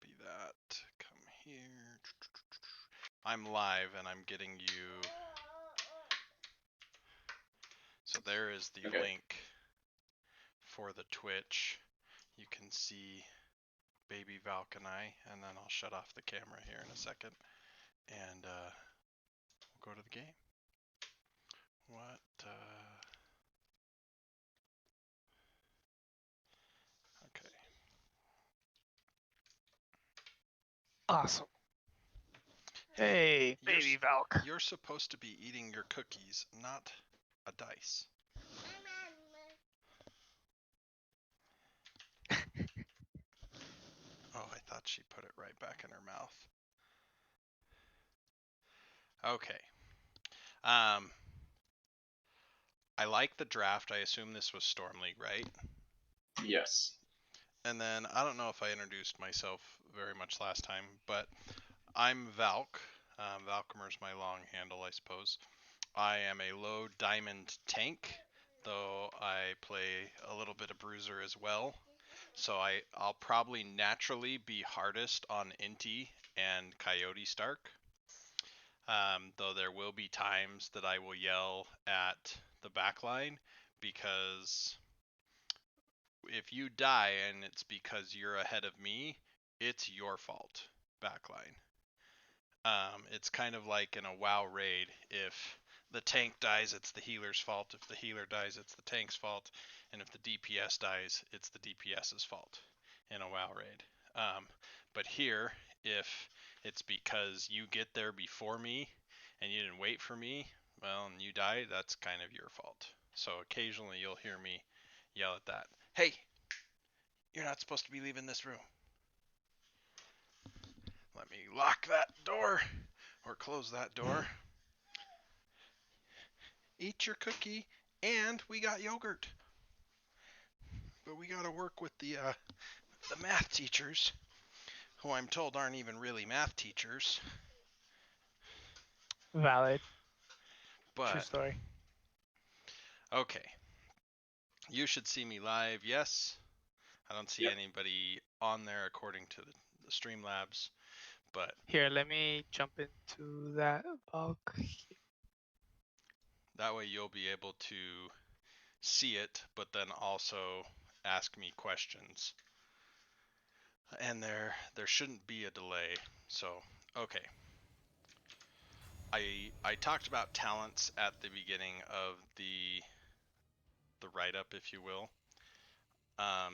copy that. Come here. I'm live and I'm getting you. So there is the link for the Twitch. You can see baby Valk and I, and then I'll shut off the camera here in a second, and we'll go to the game. What? Okay. Awesome. Hey, baby Valk. You're supposed to be eating your cookies, not a dice. Oh, I thought she put it right back in her mouth. Okay. I like the draft. I assume this was Storm League, right? Yes. And then I don't know if I introduced myself very much last time, but I'm Valk. Valcomer's my long handle, I suppose. I am a low diamond tank, though I play a little bit of bruiser as well. So I'll probably naturally be hardest on Inti and Coyote Stark. Though there will be times that I will yell at the backline, because if you die and it's because you're ahead of me, it's your fault, backline. It's kind of like in a WoW raid. If the tank dies, it's the healer's fault. If the healer dies, it's the tank's fault. And if the DPS dies, it's the DPS's fault in a WoW raid. But here, if it's because you get there before me and you didn't wait for me, well, and you died, that's kind of your fault. So occasionally you'll hear me yell at that. Hey, you're not supposed to be leaving this room. Let me lock that door or close that door. Eat your cookie, and we got yogurt. But we gotta work with the math teachers, who I'm told aren't even really math teachers. Valid. But, true story. Okay. You should see me live, yes. I don't see anybody on there according to the Streamlabs, but... Here, let me jump into that Valk. That way you'll be able to see it, but then also ask me questions. And there shouldn't be a delay. So, okay. I talked about talents at the beginning of the write-up, if you will. I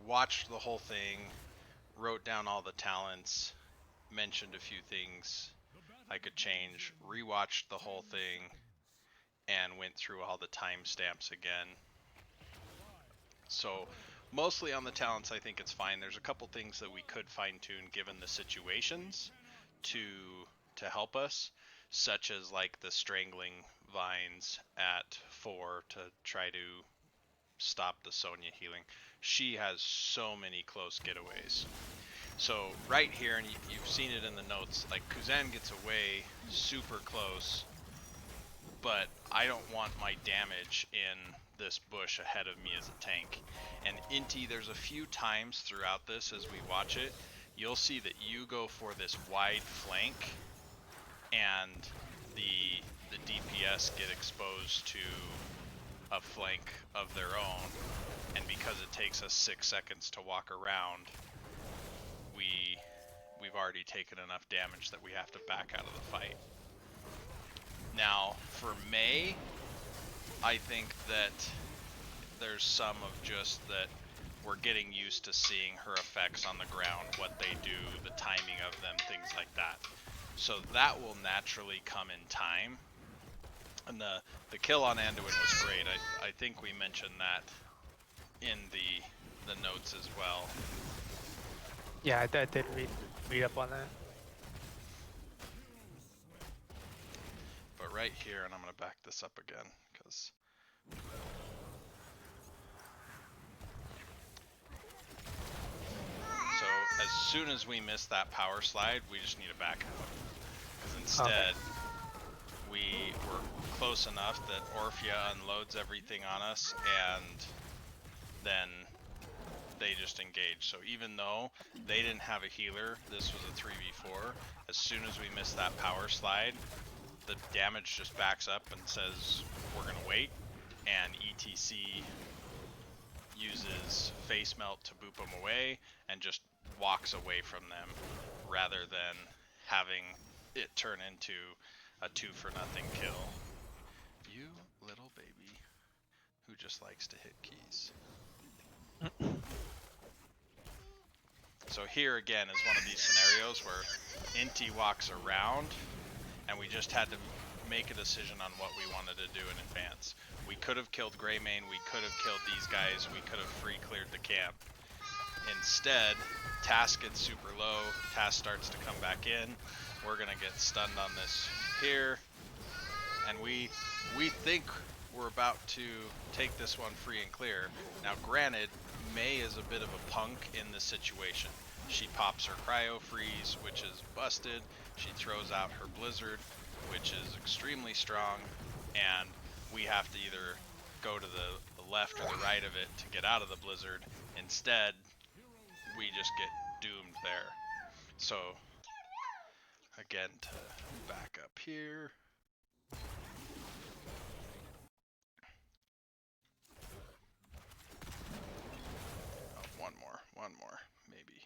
watched the whole thing, wrote down all the talents, mentioned a few things I could change, rewatched the whole thing, and went through all the timestamps again. So mostly on the talents, I think it's fine. There's a couple things that we could fine-tune given the situations to help us, such as like the strangling vines at 4 to try to stop the Sonya healing. She has so many close getaways. So right here, and you've seen it in the notes, like Kuzan gets away super close, but I don't want my damage in this bush ahead of me as a tank. And Inti, there's a few times throughout this as we watch it, you'll see that you go for this wide flank, and the DPS get exposed to a flank of their own, and because it takes us 6 seconds to walk around, we've already taken enough damage that we have to back out of the fight. Now, for Mei, I think that there's some of just that we're getting used to seeing her effects on the ground, what they do, the timing of them, things like that. So that will naturally come in time. And the kill on Anduin was great. I think we mentioned that in the notes as well. Yeah, I did read up on that. But right here, and I'm going to back this up again, because... So as soon as we miss that power slide, we just need to back out. Because instead, we were close enough that Orphea unloads everything on us, and then they just engage. So even though they didn't have a healer, this was a 3v4. As soon as we miss that power slide, the damage just backs up and says we're gonna wait, and ETC uses face melt to boop them away and just walks away from them rather than having it turn into a 2-for-nothing kill. You little baby who just likes to hit keys. So here again is one of these scenarios where Inti walks around and we just had to make a decision on what we wanted to do in advance. We could have killed Greymane, we could have killed these guys, we could have free cleared the camp. Instead, Task gets super low, Task starts to come back in, we're gonna get stunned on this here, and we think we're about to take this one free and clear. Now granted, Mei is a bit of a punk in this situation. She pops her cryo freeze, which is busted, she throws out her blizzard, which is extremely strong, and we have to either go to the left or the right of it to get out of the blizzard. Instead, we just get doomed there. So, again, to back up here. Oh, one more, maybe.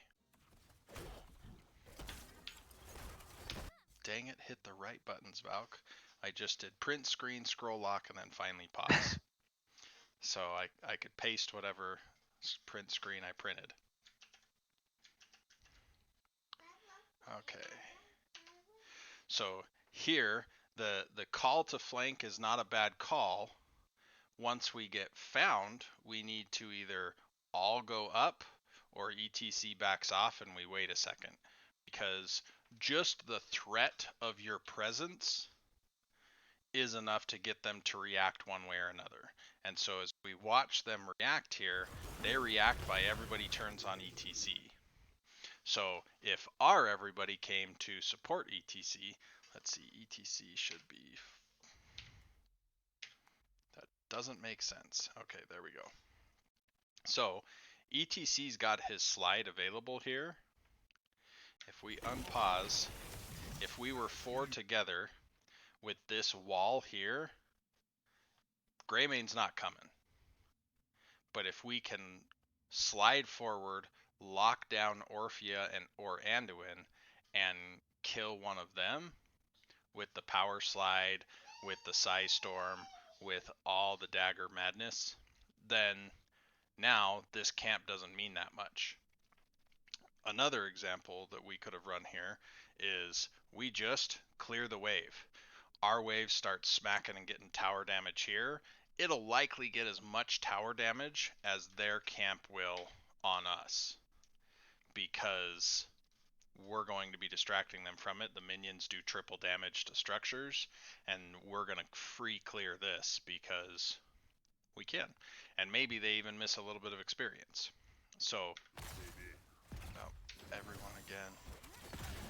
Dang it, hit the right buttons, Valk. I just did print, screen, scroll lock, and then finally pause. So I could paste whatever print screen I printed. Okay. So here, the call to flank is not a bad call. Once we get found, we need to either all go up or ETC backs off and we wait a second. Because just the threat of your presence is enough to get them to react one way or another. And so as we watch them react here, they react by everybody turns on ETC. So if our everybody came to support ETC, let's see, ETC should be, that doesn't make sense. Okay, there we go. So ETC's got his slide available here. If we unpause, if we were 4 together with this wall here, Greymane's not coming. But if we can slide forward, lock down Orphea and or Anduin, and kill one of them with the power slide, with the Psy Storm, with all the dagger madness, then now this camp doesn't mean that much. Another example that we could have run here is we just clear the wave. Our wave starts smacking and getting tower damage here. It'll likely get as much tower damage as their camp will on us, because we're going to be distracting them from it. The minions do triple damage to structures, and we're going to free clear this because we can. And maybe they even miss a little bit of experience. So, oh, everyone again.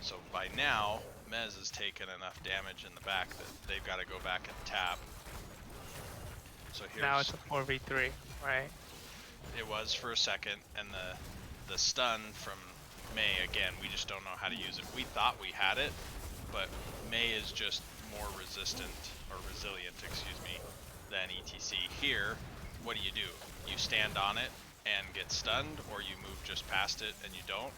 So by now, Mez has taken enough damage in the back that they've got to go back and tap. So here's, now it's a 4v3, right? It was for a second, and the stun from Mei, again, we just don't know how to use it. We thought we had it, but Mei is just more resistant, or resilient, excuse me, than ETC. Here, what do? You stand on it and get stunned, or you move just past it and you don't.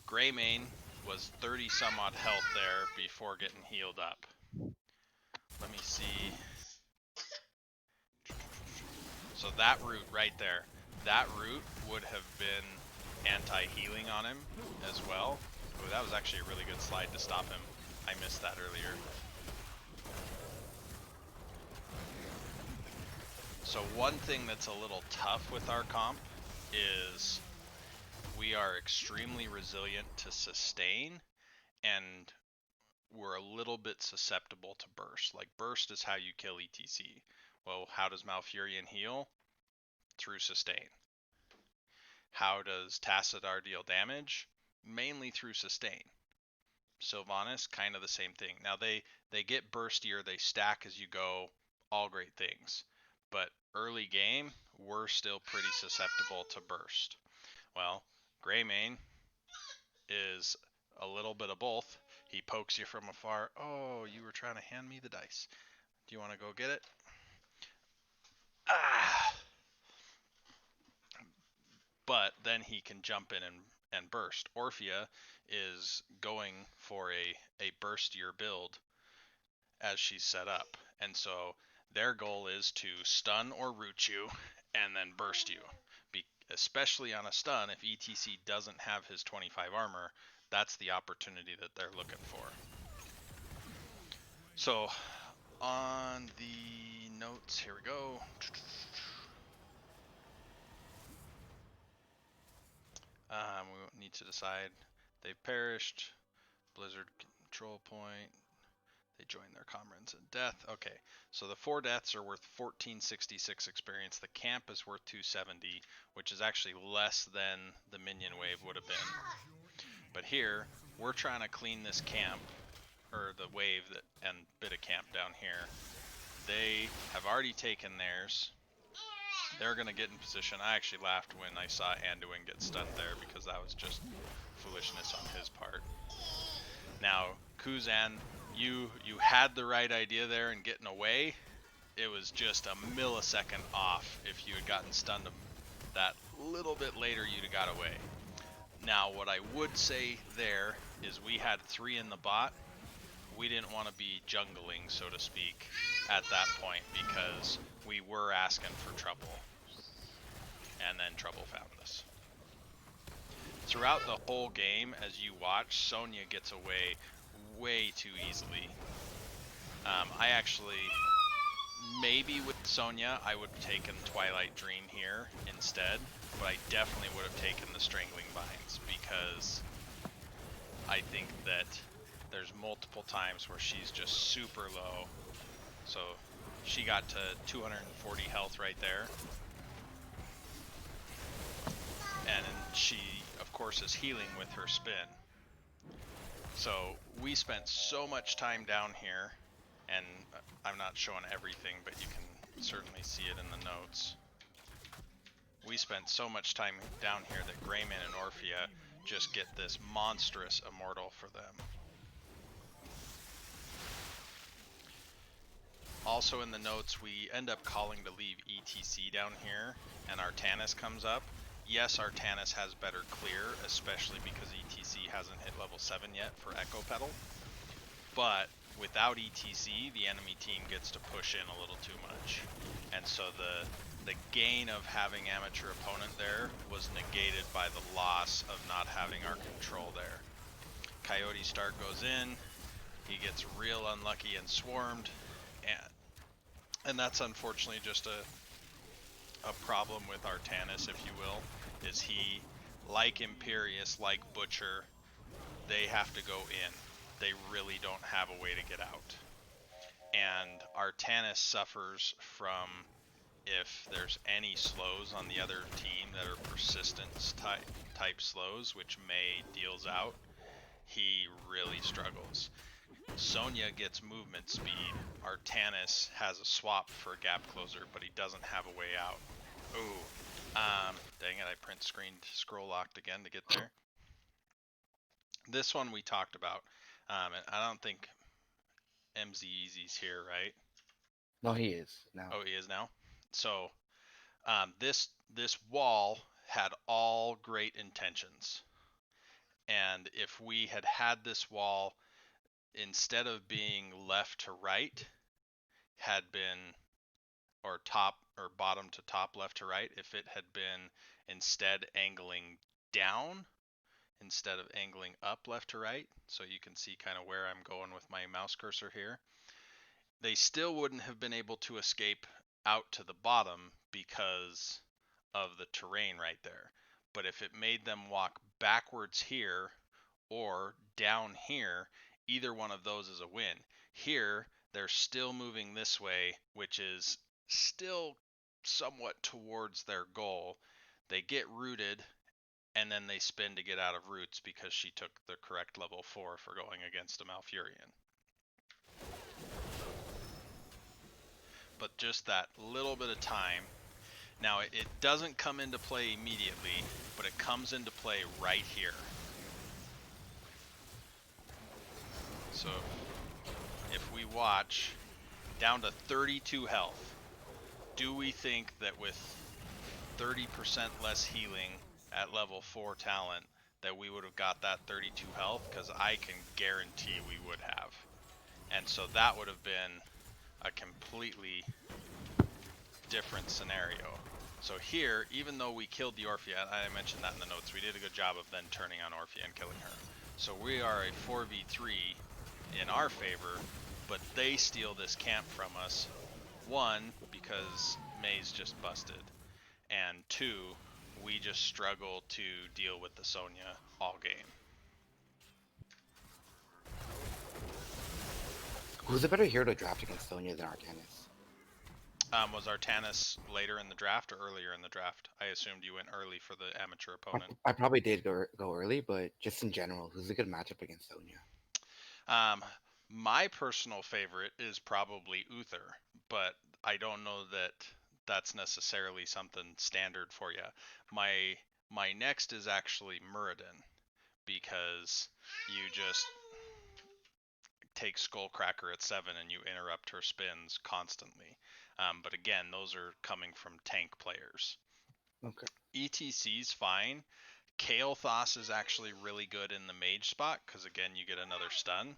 Greymane was 30 some odd health there before getting healed up. Let me see. So that root right there, that root would have been anti-healing on him as well. Oh, that was actually a really good slide to stop him. I missed that earlier. So one thing that's a little tough with our comp is we are extremely resilient to sustain, and we're a little bit susceptible to burst. Like, burst is how you kill ETC. Well, how does Malfurion heal? Through sustain. How does Tassadar deal damage? Mainly through sustain. Sylvanas, kind of the same thing. Now they get burstier, they stack as you go, all great things. but early game, we're still pretty susceptible to burst. Well, Greymane is a little bit of both. He pokes you from afar. Oh, you were trying to hand me the dice. Do you want to go get it? Ah! But then he can jump in and burst. Orphea is going for a burstier build as she's set up. And so their goal is to stun or root you and then burst you. Especially on a stun, if ETC doesn't have his 25 armor, that's the opportunity that they're looking for. So on the notes, here we go. We need to decide. They've perished. Blizzard control point. They join their comrades in death. Okay, so the 4 deaths are worth 1466 experience. The camp is worth 270, which is actually less than the minion wave would have been. But here, we're trying to clean this camp, or the wave and bit of camp down here. They have already taken theirs. They're going to get in position. I actually laughed when I saw Anduin get stunned there because that was just foolishness on his part. Now, Kuzan, you had the right idea there in getting away. It was just a millisecond off. If you had gotten stunned that little bit later, you'd have got away. Now, what I would say there is we had 3 in the bot. We didn't want to be jungling, so to speak, at that point because we were asking for trouble. And then trouble found us. Throughout the whole game, as you watch, Sonya gets away way too easily. I actually, maybe with Sonya, I would have taken Twilight Dream here instead, but I definitely would have taken the Strangling Vines because I think that there's multiple times where she's just super low. So she got to 240 health right there. And she, of course, is healing with her spin. So we spent so much time down here, and I'm not showing everything, but you can certainly see it in the notes. We spent so much time down here that Greymane and Orphea just get this monstrous immortal for them. Also in the notes, we end up calling to leave ETC down here, and Artanis comes up. Yes, Artanis has better clear, especially because ETC hasn't hit level 7 yet for Echo Pedal. But without ETC, the enemy team gets to push in a little too much. And so the gain of having amateur opponent there was negated by the loss of not having our control there. Coyote Start goes in, he gets real unlucky and swarmed, and that's unfortunately just a problem with Artanis, if you will, is he, like Imperius, like Butcher, they have to go in. They really don't have a way to get out. And Artanis suffers from, if there's any slows on the other team that are persistence type slows, which May deals out, he really struggles. Sonya gets movement speed. Artanis has a swap for a gap closer, but he doesn't have a way out. Ooh. Dang it, I print screened scroll locked again to get there. This one we talked about. And I don't think MZ Easy's here, right? No, he is now. Oh, he is now? So, this wall had all great intentions. And if we had had this wall, instead of being left to right, had been, or top or bottom to top, left to right, if it had been instead angling down instead of angling up left to right, so you can see kind of where I'm going with my mouse cursor here, they still wouldn't have been able to escape out to the bottom because of the terrain right there. But if it made them walk backwards here or down here, either one of those is a win. Here, they're still moving this way, which is still somewhat towards their goal. They get rooted, and then they spin to get out of roots because she took the correct level 4 for going against a Malfurion. but just that little bit of time. Now, it doesn't come into play immediately, but it comes into play right here. So if we watch, down to 32 health, do we think that with 30% less healing at level 4 talent that we would have got that 32 health? Because I can guarantee we would have. And so that would have been a completely different scenario. So here, even though we killed the Orphea, I mentioned that in the notes, we did a good job of then turning on Orphea and killing her. So we are a 4v3 in our favor, but they steal this camp from us. One, because May's just busted, and two, we just struggle to deal with the Sonya all game. Who's a better hero to draft against Sonya than Arcanus? Was Artanis later in the draft or earlier in the draft? I assumed you went early for the amateur opponent. I probably did go early, but just in general, who's a good matchup against Sonya? My personal favorite is probably Uther, but I don't know that that's necessarily something standard for you. My next is actually Muradin, because you just take Skullcracker at 7 and you interrupt her spins constantly. But again, those are coming from tank players. Okay. ETC's fine. Kael'thas is actually really good in the mage spot, because again, you get another stun.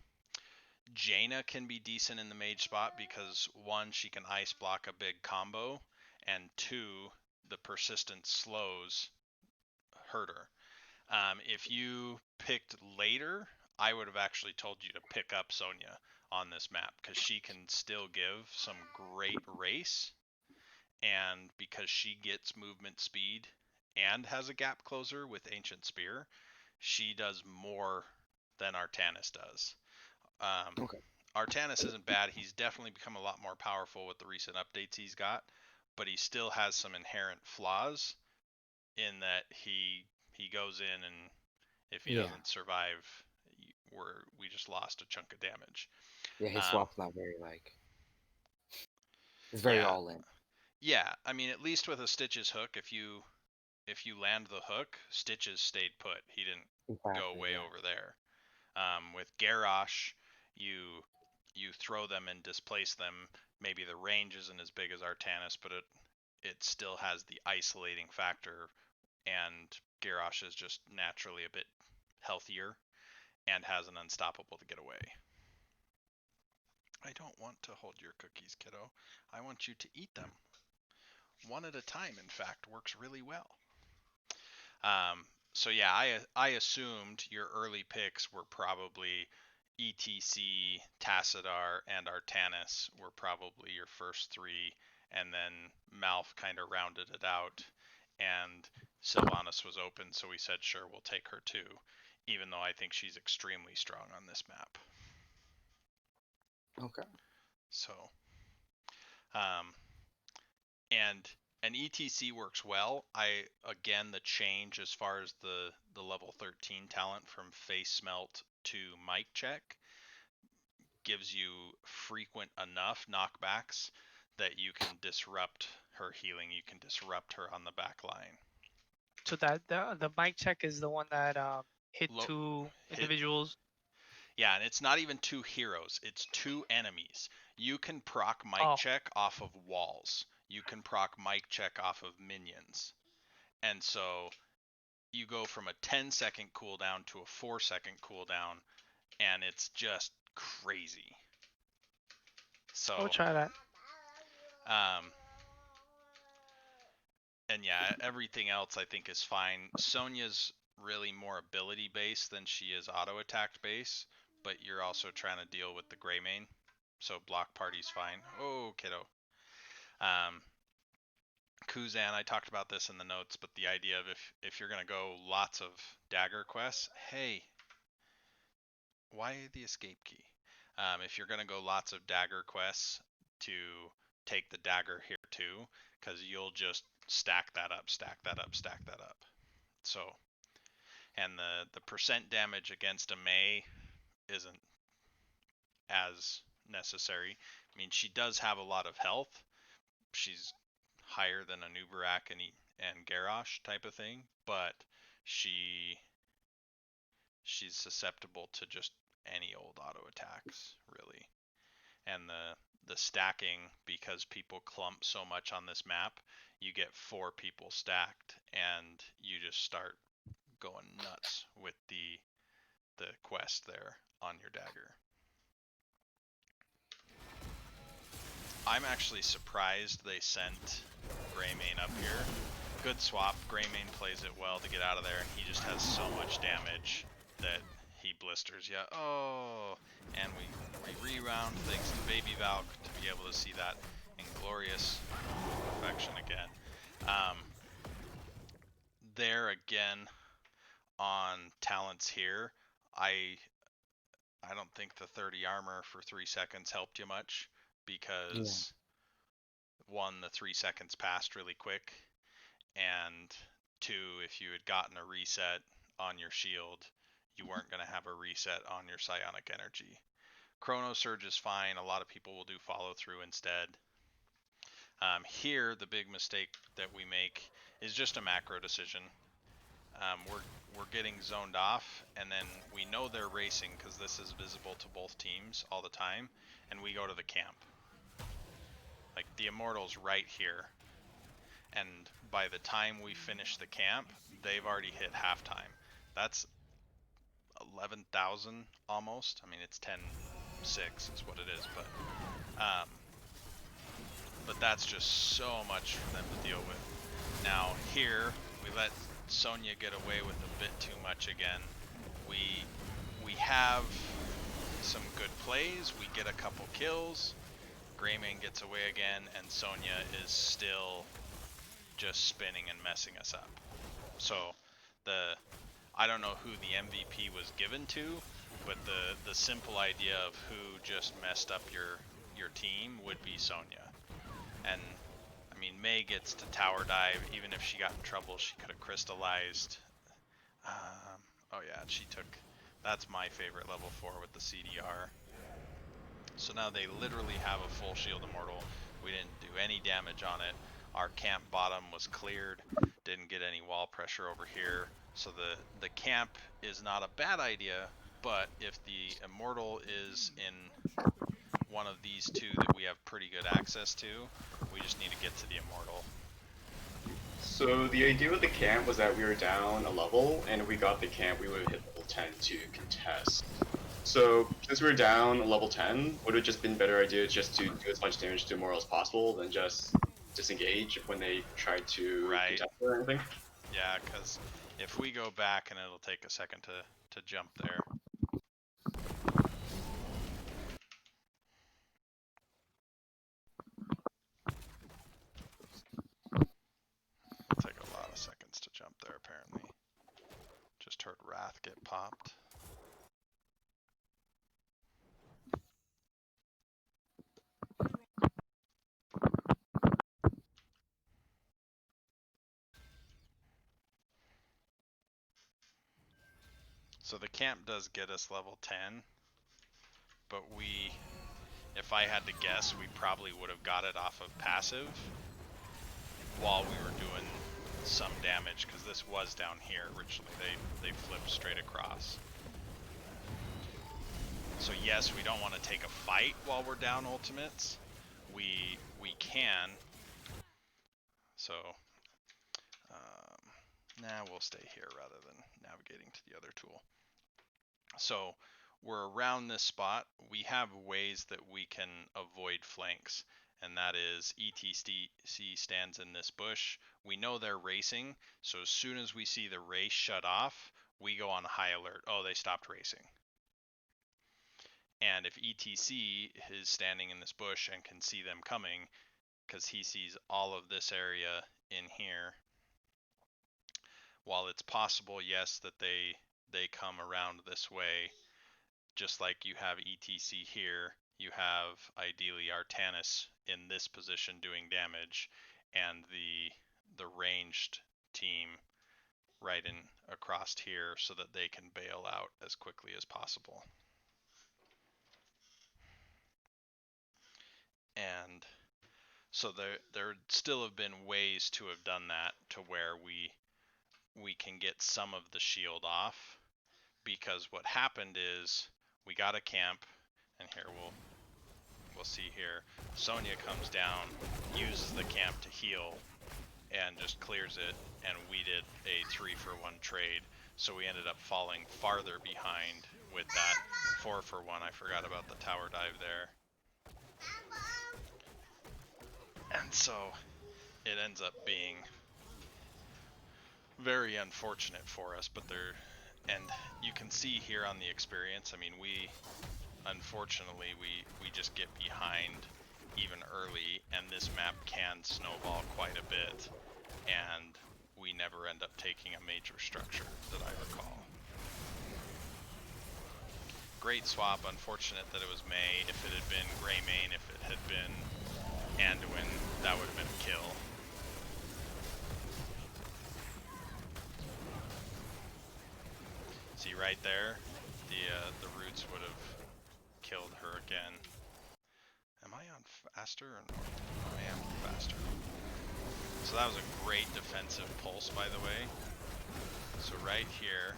Jaina can be decent in the mage spot because one, she can ice block a big combo, and two, the persistent slows hurt her. If you picked later, I would have actually told you to pick up Sonya on this map, because she can still give some great race, and because she gets movement speed and has a gap closer with Ancient Spear, she does more than Artanis does. Okay. Artanis isn't bad. He's definitely become a lot more powerful with the recent updates he's got, but he still has some inherent flaws in that he goes in, and if he doesn't survive, we just lost a chunk of damage. Yeah, his Um, swap's not very it's very yeah, all in. yeah. I mean, at least with a Stitches hook, if you land the hook, Stitches stayed put. He didn't go Exactly, way yeah. over there. With Garrosh, you throw them and displace them. Maybe the range isn't as big as Artanis, but it still has the isolating factor, and Garrosh is just naturally a bit healthier and has an unstoppable to get away. I don't want to hold your cookies, kiddo. I want you to eat them. One at a time, in fact, works really well. So yeah, I assumed your early picks were probably ETC, Tassadar, and Artanis were probably your first three, and then Malf kind of rounded it out, and Sylvanas was open, so we said sure, we'll take her too, even though I think she's extremely strong on this map. Okay. So, and an ETC works well. Again, the change as far as the level 13 talent from face smelt to mic check gives you frequent enough knockbacks that you can disrupt her healing. You can disrupt her on the back line. So that the mic check is the one that hit Lo- two hit- individuals. Yeah, and it's not even two heroes, it's two enemies. You can proc mic Oh. check off of walls. You can proc mic check off of minions. And so you go from a 10-second cooldown to a 4-second cooldown, and it's just crazy. So I'll try that. And yeah, everything else I think is fine. Sonya's really more ability based than she is auto attack based, but you're also trying to deal with the Greymane, so block party's fine. Oh, kiddo. Kuzan, I talked about this in the notes, but the idea of if you're gonna go lots of dagger quests, hey, why the escape key? If you're gonna go lots of dagger quests, to take the dagger here too, because you'll just stack that up, stack that up, stack that up. So, and the percent damage against a Mei isn't as necessary. I mean, she does have a lot of health, she's higher than a Nubarak and Garrosh type of thing, but she's susceptible to just any old auto attacks, really. And the stacking, because people clump so much on this map, you get 4 people stacked and you just start going nuts with the quest there on your dagger. I'm actually surprised they sent Greymane up here. Good swap. Greymane plays it well to get out of there, and he just has so much damage that he blisters you. Oh, and we reround thanks to Baby Valk to be able to see that in glorious perfection again. There again on talents here, I don't think the 30 armor for 3 seconds helped you much because one, the 3 seconds passed really quick, and two, if you had gotten a reset on your shield, you weren't going to have a reset on your psionic energy. Chrono Surge is fine. A lot of people will do follow through instead. Here, the big mistake that we make is just a macro decision. We're getting zoned off, and then we know they're racing because this is visible to both teams all the time, and we go to the camp. Like, the Immortal's right here, and by the time we finish the camp, they've already hit halftime. That's 11,000 almost. I mean, it's 10-6 is what it is, but that's just so much for them to deal with. Now here, we let Sonya get away with a bit too much again. We have some good plays. We get a couple kills. Greymane gets away again, and Sonya is still just spinning and messing us up. So I don't know who the MVP was given to, but the simple idea of who just messed up your team would be Sonya. And I mean, Mei gets to tower dive. Even if she got in trouble, she could have crystallized. Oh yeah, she took. That's my favorite level 4 with the CDR. So now they literally have a full shield immortal. We didn't do any damage on it. Our camp bottom was cleared. Didn't get any wall pressure over here. So the camp is not a bad idea, but if the immortal is in one of these two that we have pretty good access to, we just need to get to the immortal. So the idea with the camp was that we were down a level, and if we got the camp, we would have hit level 10 to contest. So since we were down level 10, would it have just been a better idea just to do as much damage to immortal as possible than just disengage when they tried to contest or anything? Yeah, because if we go back, and it'll take a second to jump there. It'll take a lot of seconds to jump there, apparently. Just heard Wrath get popped. So the camp does get us level 10, but if I had to guess, we probably would have got it off of passive while we were doing some damage, because this was down here originally. They flipped straight across. So yes, we don't want to take a fight while we're down ultimates. We can. So we'll stay here rather than navigating to the other tool. So we're around this spot. We have ways that we can avoid flanks, and that is ETC stands in this bush. We know they're racing, so as soon as we see the race shut off, we go on high alert. Oh, they stopped racing. And if ETC is standing in this bush and can see them coming, because he sees all of this area in here, while it's possible, yes, that they come around this way, just like you have ETC here, you have ideally Artanis in this position doing damage, and the ranged team right in across here so that they can bail out as quickly as possible. And So there still have been ways to have done that to where we can get some of the shield off, because what happened is we got a camp, and here we'll see here. Sonya comes down, uses the camp to heal, and just clears it, and we did a 3-for-1 trade. So we ended up falling farther behind with that 4-for-1. I forgot about the tower dive there. And so it ends up being very unfortunate for us, but and you can see here on the experience, I mean, unfortunately, we just get behind even early, and this map can snowball quite a bit, and we never end up taking a major structure that I recall. Great swap, unfortunate that it was May. If it had been Greymane, if it had been Anduin, that would have been a kill. See right there, the roots would have killed her again. Am I on faster or normal? I am faster. So that was a great defensive pulse, by the way. So right here,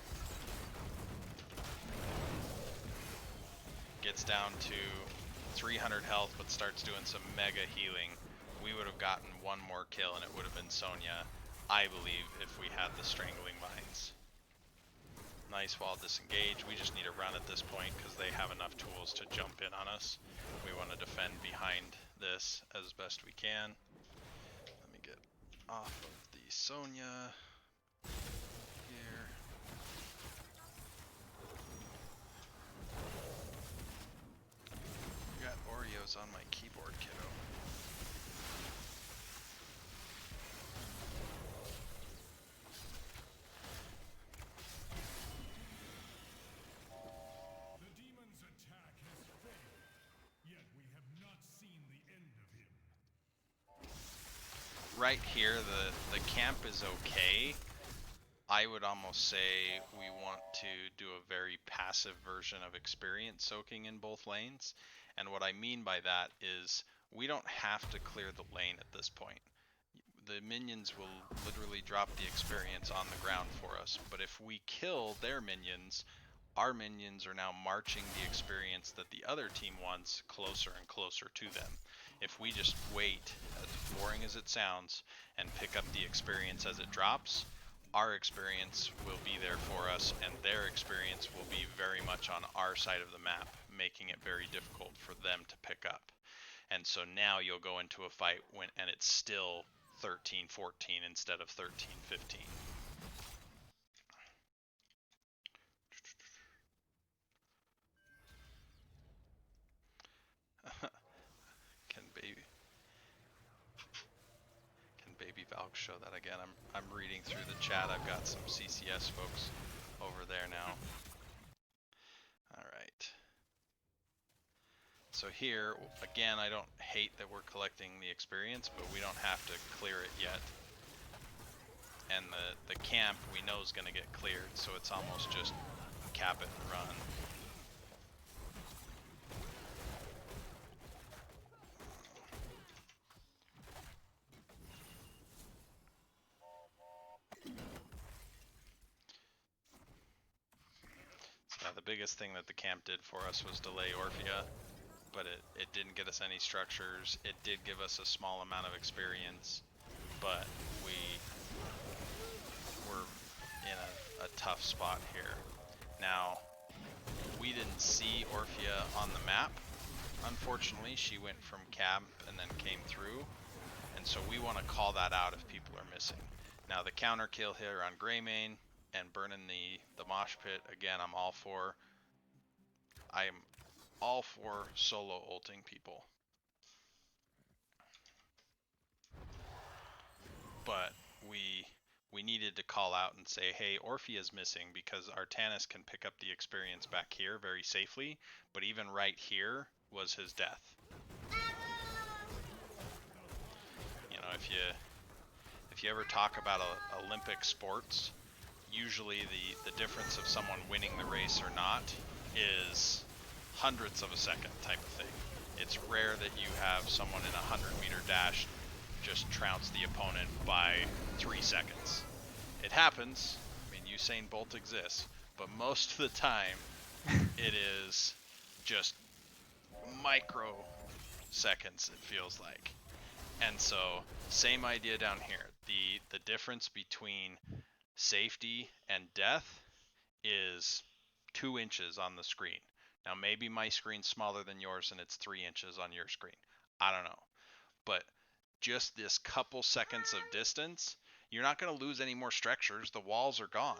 gets down to 300 health, but starts doing some mega healing. We would have gotten one more kill, and it would have been Sonya, I believe, if we had the Strangling Vines. Nice wall disengage. We just need to run at this point because they have enough tools to jump in on us. We want to defend behind this as best we can. Let me get off of the Sonya here. I got Oreos on my keyboard, kiddo. Right here, the camp is okay. I would almost say we want to do a very passive version of experience soaking in both lanes. And what I mean by that is we don't have to clear the lane at this point. The minions will literally drop the experience on the ground for us. But if we kill their minions, our minions are now marching the experience that the other team wants closer and closer to them. If we just wait, as boring as it sounds, and pick up the experience as it drops, our experience will be there for us, and their experience will be very much on our side of the map, making it very difficult for them to pick up. And so now you'll go into a fight and it's still 13-14 instead of 13-15. Can baby Valk show that again? I'm reading through the chat. I've got some CCS folks over there now. All right. So here, again, I don't hate that we're collecting the experience, but we don't have to clear it yet. And the camp we know is going to get cleared, so it's almost just cap it and run. The biggest thing that the camp did for us was delay Orphea, but it didn't get us any structures. It did give us a small amount of experience, but we were in a tough spot here. Now, we didn't see Orphea on the map. Unfortunately, she went from camp and then came through, and so we want to call that out if people are missing. Now, the counter kill here on Greymane and burning the mosh pit, again, I'm all for solo ulting people. But we needed to call out and say, hey, Orphea is missing because Artanis can pick up the experience back here very safely, but even right here was his death. You know, if you ever talk about Olympic sports, usually the difference of someone winning the race or not is hundredths of a second type of thing. It's rare that you have someone in a 100-meter dash just trounce the opponent by 3 seconds. It happens. I mean, Usain Bolt exists, but most of the time, it is just micro seconds. It feels like, and so same idea down here. The difference between safety and death is 2 inches on the screen. Now maybe my screen's smaller than yours and it's 3 inches on your screen. I don't know, but just this couple seconds of distance, you're not going to lose any more structures. The walls are gone.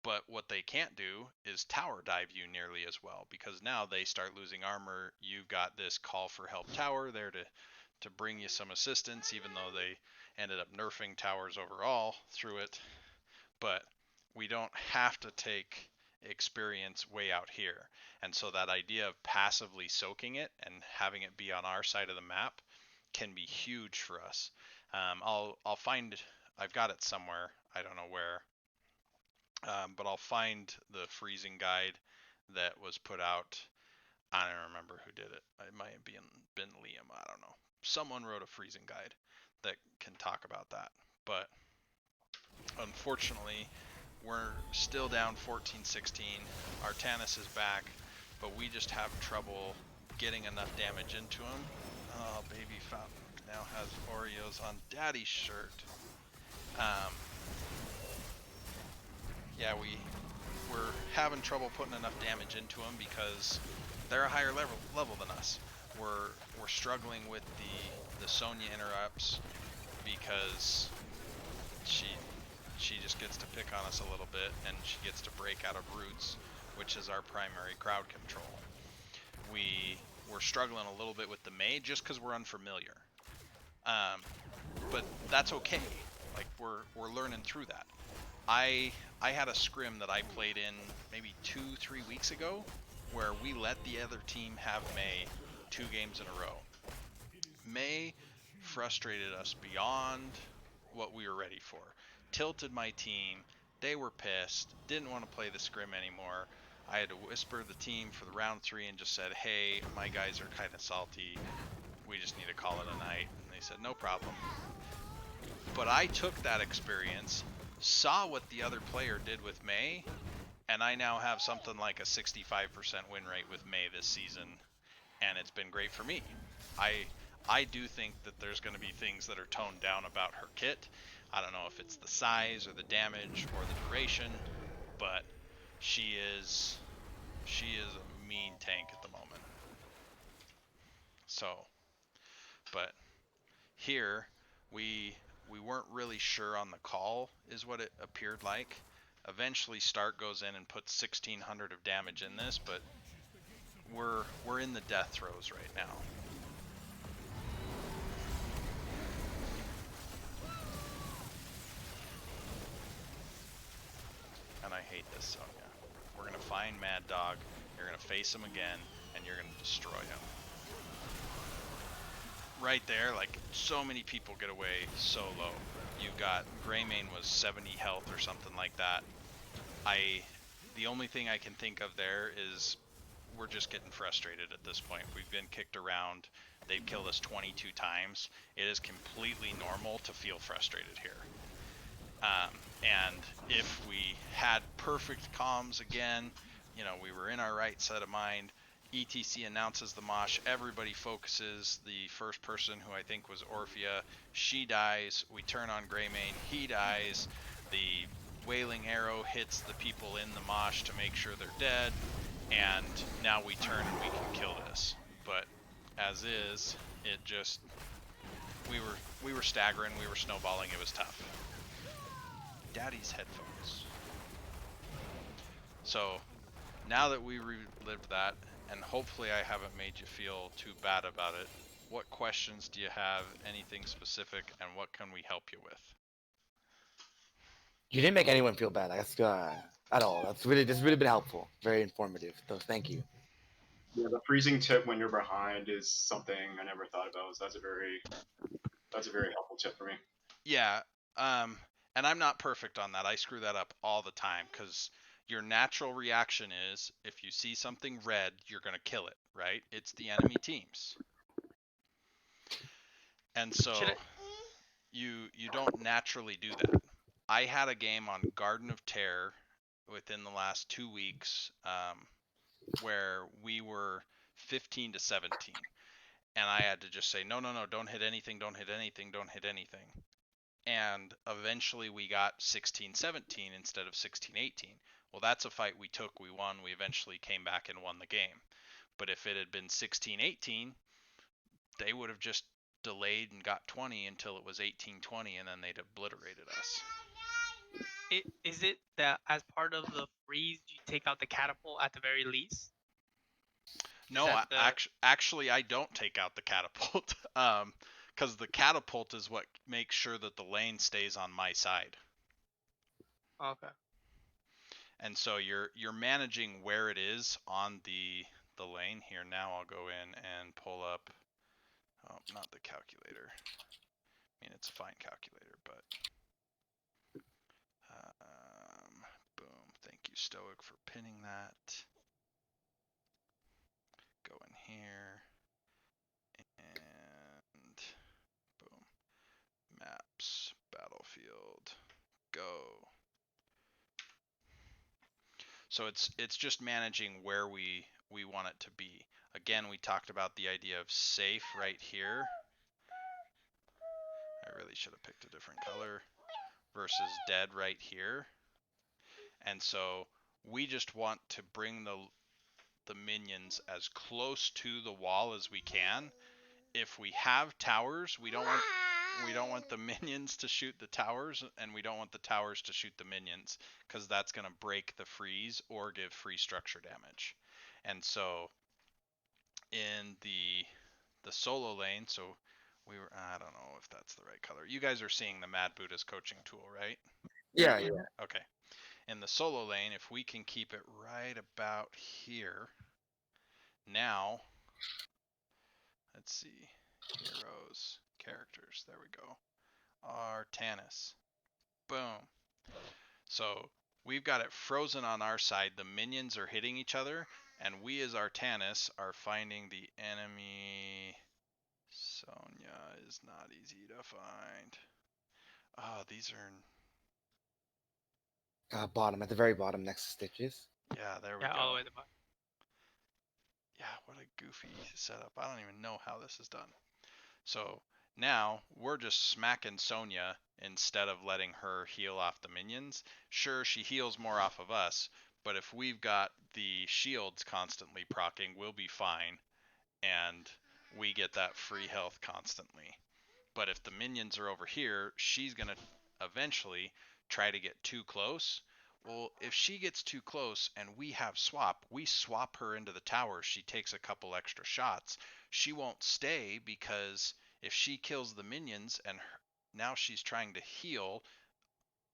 But what they can't do is tower dive you nearly as well, because now they start losing armor. You've got this call for help tower there to bring you some assistance, even though they ended up nerfing towers overall through it. But we don't have to take experience way out here. And so that idea of passively soaking it and having it be on our side of the map can be huge for us. I'll find, I've got it somewhere. I don't know where, but I'll find the freezing guide that was put out. I don't remember who did it. It might have been Liam. I don't know. Someone wrote a freezing guide that can talk about that. But unfortunately, we're still down 14-16. Artanis is back, but we just have trouble getting enough damage into him. Oh, Baby Fountain now has Oreos on Daddy's shirt. Yeah, we're having trouble putting enough damage into them because they're a higher level than us. We're struggling with the Sonya interrupts because she just gets to pick on us a little bit, and she gets to break out of roots, which is our primary crowd control. We're struggling a little bit with the Mei just because we're unfamiliar. But that's okay. Like we're learning through that. I had a scrim that I played in maybe 2-3 weeks ago where we let the other team have Mei 2 games in a row. Mei frustrated us beyond what we were ready for. Tilted my team. They were pissed. Didn't want to play the scrim anymore. I had to whisper the team for the round 3 and just said, hey, my guys are kind of salty. We just need to call it a night. And they said, no problem. But I took that experience, saw what the other player did with Mei, and I now have something like a 65% win rate with Mei this season, and it's been great for me. I do think that there's going to be things that are toned down about her kit. I don't know if it's the size or the damage or the duration, but she is a mean tank at the moment. So, but here we weren't really sure on the call is what it appeared like. Eventually Stark goes in and puts 1600 of damage in this, but we're in the death throes right now. And I hate this, Sonya. We're gonna find Mad Dog, you're gonna face him again, and you're gonna destroy him. Right there, like, so many people get away so low. You've got Greymane was 70 health or something like that. The only thing I can think of there is we're just getting frustrated at this point. We've been kicked around. They've killed us 22 times. It is completely normal to feel frustrated here. And if we had perfect comms again, you know, we were in our right set of mind, ETC announces the mosh, everybody focuses, the first person, who I think was Orphea, she dies, we turn on Greymane, he dies, the wailing arrow hits the people in the mosh to make sure they're dead, and now we turn and we can kill this. But as is, it just, we were staggering, we were snowballing, it was tough. Daddy's headphones. So now that we relived that, and hopefully I haven't made you feel too bad about it, what questions do you have, anything specific, and what can we help you with? You didn't make anyone feel bad. That's at all. That's really been helpful. Very informative. So thank you. Yeah, the freezing tip when you're behind is something I never thought about. So that's a very helpful tip for me. Yeah, and I'm not perfect on that. I screw that up all the time because your natural reaction is if you see something red, you're going to kill it, right? It's the enemy teams. And Should so I? you don't naturally do that. I had a game on Garden of Terror within the last 2 weeks, where we were 15 to 17, and I had to just say no, no, no, don't hit anything, don't hit anything, don't hit anything. And eventually we got 16-17 instead of 16-18. Well, that's a fight we took, we won, we eventually came back and won the game. But if it had been 16-18, they would have just delayed and got 20 until it was 18-20, and then they'd obliterated us. Is it that as part of the freeze you take out the catapult at the very least? Is No, that the actually, I don't take out the catapult, because the catapult is what makes sure that the lane stays on my side. okay? And so you're managing where it is on the lane. Here, now I'll go in and pull up. Oh, not the calculator. I mean, it's a fine calculator, but boom. Thank you, Stoic, for pinning that. Go in here and boom. Maps, battlefield, go. So it's just managing where we want it to be. Again, we talked about the idea of safe right here. I really should have picked a different color. Versus dead right here. And so we just want to bring the minions as close to the wall as we can. If we have towers, we don't want the minions to shoot the towers, and we don't want the towers to shoot the minions, because that's going to break the freeze or give free structure damage. And so in the solo lane, so we were, I don't know if that's the right color. You guys are seeing the Mad Buddha's coaching tool, right? Yeah, yeah. Okay. In the solo lane, if we can keep it right about here, now, let's see, heroes, characters, there we go, Artanis, boom. So we've got it frozen on our side, the minions are hitting each other, and we as Artanis are finding the enemy. Sonya is not easy to find. Oh, these are, Bottom, at the very bottom, next to stitches. yeah, there we Yeah, go. all the way to the bottom. Yeah, what a goofy setup. I don't even know how this is done. So now we're just smacking Sonya instead of letting her heal off the minions. Sure, she heals more off of us, but if we've got the shields constantly proccing, we'll be fine, and we get that free health constantly. But if the minions are over here, she's going to eventually try to get too close. Well, if she gets too close and we have swap, we swap her into the tower, she takes a couple extra shots. She won't stay, because if she kills the minions and now she's trying to heal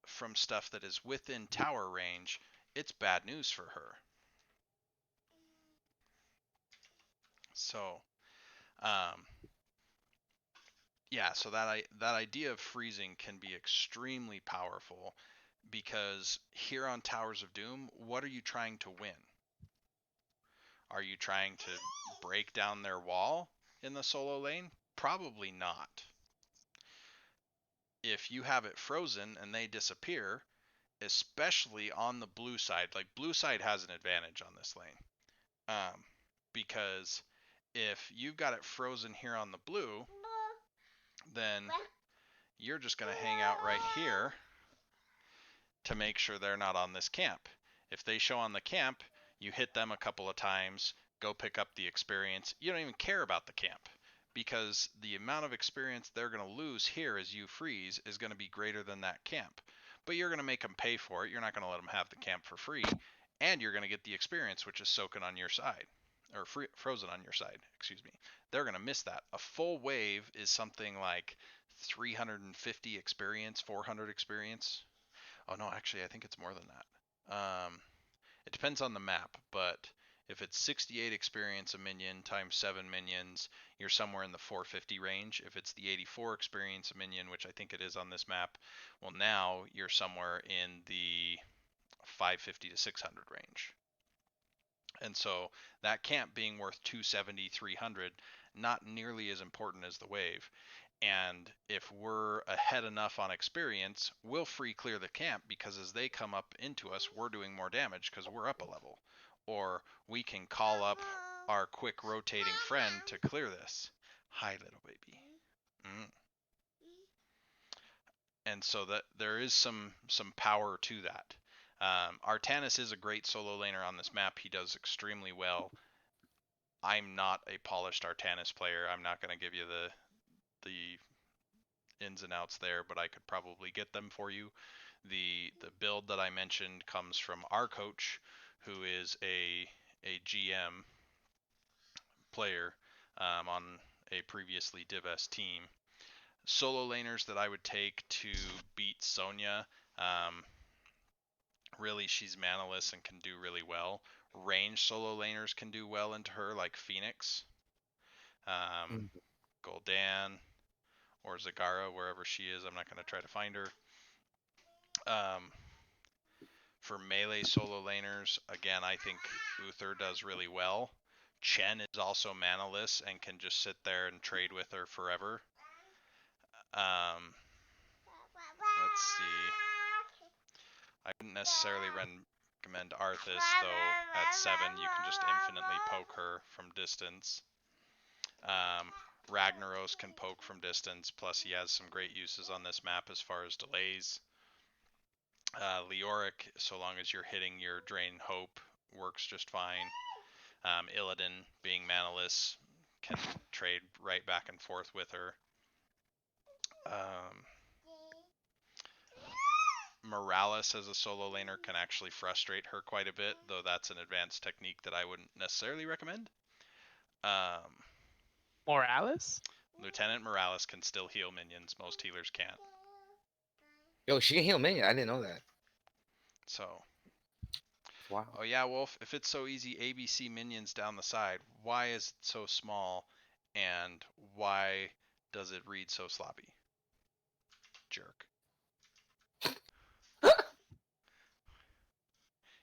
from stuff that is within tower range, it's bad news for her. So, um, yeah, so that idea of freezing can be extremely powerful, because here on Towers of Doom, what are you trying to win? Are you trying to break down their wall in the solo lane? Probably not. If you have it frozen and they disappear, especially on the blue side, like blue side has an advantage on this lane, because if you've got it frozen here on the blue, then you're just going to hang out right here to make sure they're not on this camp. If they show on the camp, you hit them a couple of times, go pick up the experience. You don't even care about the camp, because the amount of experience they're going to lose here as you freeze is going to be greater than that camp. But you're going to make them pay for it. You're not going to let them have the camp for free, and you're going to get the experience, which is soaking on your side, or frozen on your side, excuse me. They're going to miss that. A full wave is something like 350 experience, 400 experience. Oh no, actually, I think it's more than that. It depends on the map, but if it's 68 experience a minion times 7 minions, you're somewhere in the 450 range. If it's the 84 experience a minion, which I think it is on this map, well, now you're somewhere in the 550 to 600 range. And so that camp being worth 270, 300, not nearly as important as the wave. And if we're ahead enough on experience, we'll free clear the camp because as they come up into us, we're doing more damage because we're up a level. Or we can call up our quick rotating friend to clear this. Hi, little baby. Mm. And so that there is some power to that. Artanis is a great solo laner on this map. He does extremely well. I'm not a polished Artanis player. I'm not going to give you the ins and outs there, but I could probably get them for you. The build that I mentioned comes from our coach, who is a GM player on a previously Div-S team. Solo laners that I would take to beat Sonya. Really, she's manaless and can do really well. Range solo laners can do well into her, like Phoenix, Gul'dan, or Zagara, wherever she is. I'm not going to try to find her. For melee solo laners, again, I think Uther does really well. Chen is also manaless and can just sit there and trade with her forever. Let's see. I wouldn't necessarily recommend Arthas, though at 7 you can just infinitely poke her from distance. Ragnaros can poke from distance, plus he has some great uses on this map as far as delays. Leoric, so long as you're hitting your Drain Hope, works just fine. Illidan, being manaless, can trade right back and forth with her. Morales as a solo laner can actually frustrate her quite a bit, though that's an advanced technique that I wouldn't necessarily recommend. Morales? Lieutenant Morales can still heal minions. Most healers can't. Yo, she can heal minion. I didn't know that. So. Wow. Oh yeah, Wolf, if it's so easy, ABC minions down the side, why is it so small, and why does it read so sloppy? Jerk.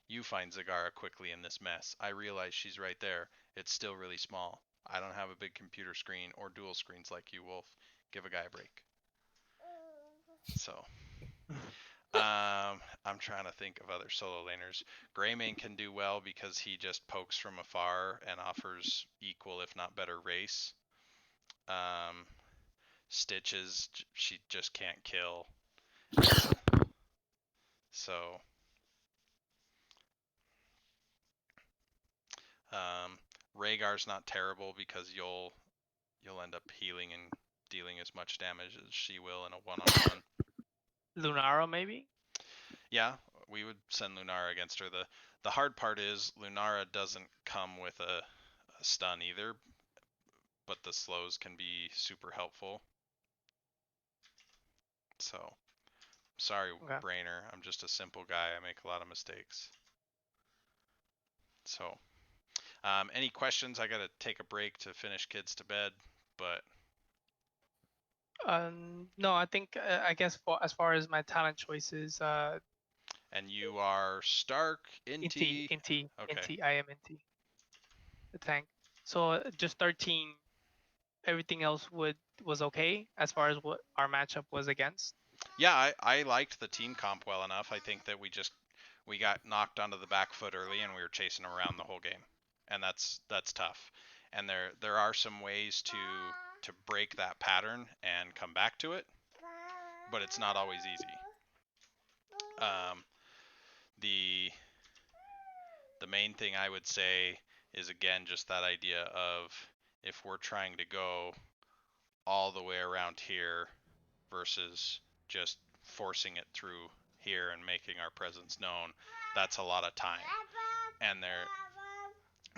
You find Zagara quickly in this mess. I realize she's right there. It's still really small. I don't have a big computer screen or dual screens like you, Wolf. Give a guy a break. So, I'm trying to think of other solo laners. Greymane can do well because he just pokes from afar and offers equal, if not better, race. Stitches, she just can't kill. So, Rhaegar's not terrible because you'll end up healing and dealing as much damage as she will in a one-on-one. Lunara, maybe? Yeah, we would send Lunara against her. The hard part is Lunara doesn't come with a stun either, but the slows can be super helpful. So, sorry, Okay. Brainer. I'm just a simple guy. I make a lot of mistakes. So, any questions? I gotta take a break to finish kids to bed, but No, I think I guess as far as my talent choices, and you are Stark, Inti. Okay. I am Inti, the tank. So just 13. Everything else was okay as far as what our matchup was against. Yeah, I liked the team comp well enough. I think that we got knocked onto the back foot early and we were chasing around the whole game, and that's tough. And there are some ways to break that pattern and come back to it, but it's not always easy. The main thing I would say is, again, just that idea of if we're trying to go all the way around here versus just forcing it through here and making our presence known, that's a lot of time. And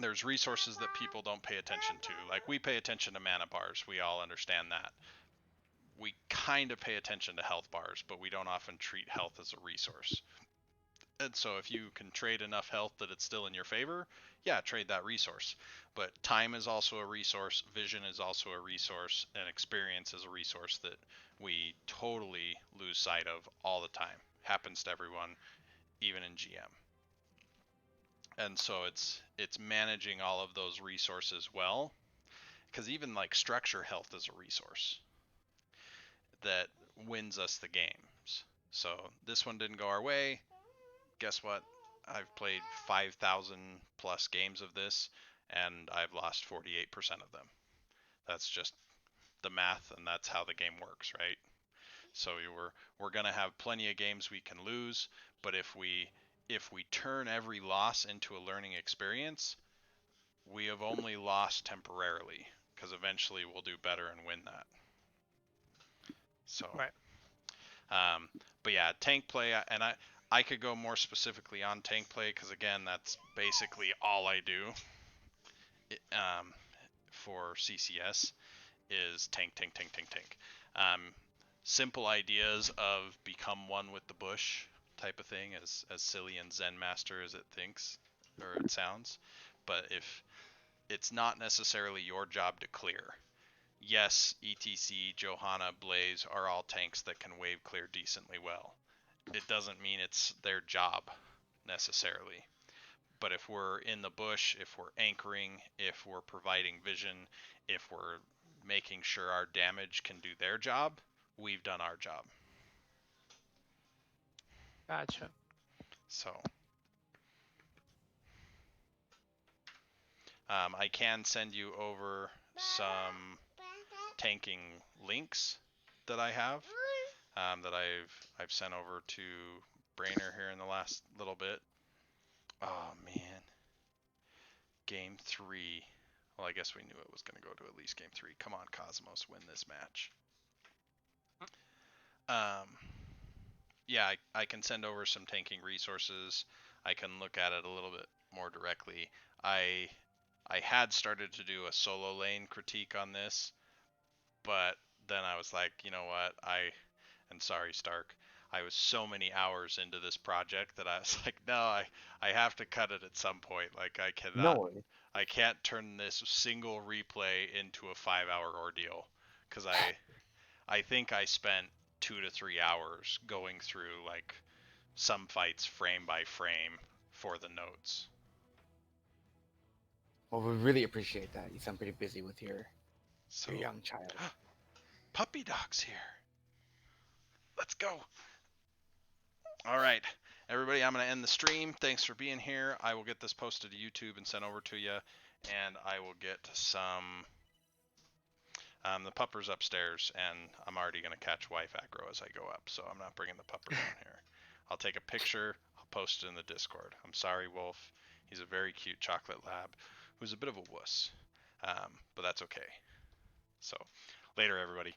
there's resources that people don't pay attention to. Like, we pay attention to mana bars. We all understand that. We kind of pay attention to health bars, but we don't often treat health as a resource. And so if you can trade enough health that it's still in your favor, yeah, trade that resource. But time is also a resource, vision is also a resource, and experience is a resource that we totally lose sight of all the time. Happens to everyone, even in GM. And so it's managing all of those resources well, because even like structure health is a resource. that wins us the games. So this one didn't go our way. Guess what? I've played 5,000 plus games of this, and I've lost 48% of them. That's just the math, and that's how the game works, right? So we're gonna have plenty of games we can lose, but if we turn every loss into a learning experience, we have only lost temporarily, because eventually we'll do better and win that. So, Right. But yeah, tank play, and I could go more specifically on tank play because again, that's basically all I do. For CCS is tank, tank, tank, tank, tank. Simple ideas of become one with the bush type of thing, as silly and Zen master as it thinks or it sounds. But if it's not necessarily your job to clear. Yes, ETC, Johanna, Blaze are all tanks that can wave clear decently well. It doesn't mean it's their job necessarily. But if we're in the bush, if we're anchoring, if we're providing vision, if we're making sure our damage can do their job, we've done our job. Gotcha. So I can send you over some tanking links that I have that I've sent over to Brainer here in the last little bit. Oh man, game 3. Well, I guess we knew it was going to go to at least game 3. Come on, Cosmos, win this match. Yeah, I can send over some tanking resources. I can look at it a little bit more directly. I had started to do a solo lane critique on this, but then I was like, you know what? And sorry, Stark, I was so many hours into this project that I was like, no, I have to cut it at some point. Like No. I can't turn this single replay into a 5-hour ordeal, because I think I spent 2 to 3 hours going through like some fights frame by frame for the notes. Well, we really appreciate that. You sound pretty busy with your So young child. puppy dog's here. Let's go. All right, everybody, I'm going to end the stream. Thanks for being here. I will get this posted to YouTube and sent over to you, and I will get some. The pupper's upstairs, and I'm already going to catch wife aggro as I go up, so I'm not bringing the pupper down here. I'll take a picture. I'll post it in the Discord. I'm sorry, Wolf. He's a very cute chocolate lab who's a bit of a wuss, but that's okay. So, later, everybody.